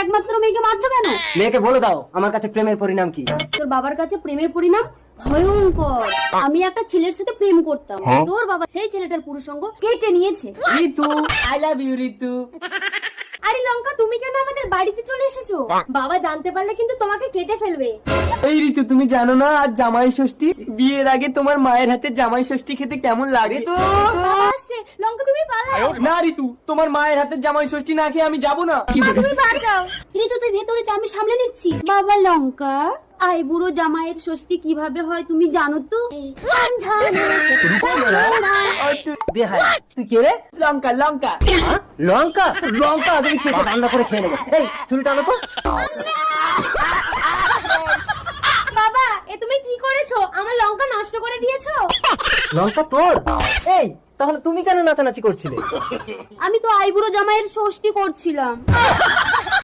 একমাত্র মেয়েকে মারছো কেন? মেয়েকে বলে দাও আমার কাছে প্রেমের পরিণাম কি। তোর বাবার কাছে প্রেমের পরিণাম ভয়ঙ্কর। আমি একটা ছেলের সাথে প্রেম করতাম, তোর বাবা সেই ছেলেটার পুরুষাঙ্গ কেটে নিয়েছে। ঋতু, আই লাভ ইউ ঋতু। আরে লঙ্কা, তুমি কেন আমাদের বাড়িতে চলে এসেছো? বাবা জানতে পারলে কিন্তু তোমাকে কেটে ফেলবে। এই ঋতু, তুমি জানো না আজ জামাই ষষ্ঠী? বিয়ের আগে তোমার মায়ের হাতে জামাই ষষ্ঠী খেতে কেমন লাগে? তো আসছে লঙ্কা, তুমি পালাও। না ঋতু, তোমার মায়ের হাতে জামাই ষষ্ঠী না খেয়ে আমি যাবো না। মা, তুমি বাঁচাও। ঋতু, তুই ভেতরে যা, আমি সামলে নিচ্ছি। বাবা লঙ্কা, আই বুড়ো জামাইয়ের ষষ্ঠী কিভাবে হয় তুমি জানো তো? বেহাই, তুই কে রে? লঙ্কা লঙ্কা। লঙ্কা লঙ্কা তুমি কেটে রান্না করে খেয়ে নেবো। এই চুল টানো তো। বাবা, এ তুমি কি করেছো? আমার লঙ্কা নষ্ট করে দিয়েছো। লঙ্কা তোর? এই তাহলে তুমি কেন নাচানাচি করছিলে? আমি তো আই বুড়ো জামাইয়ের ষষ্ঠী করছিলাম।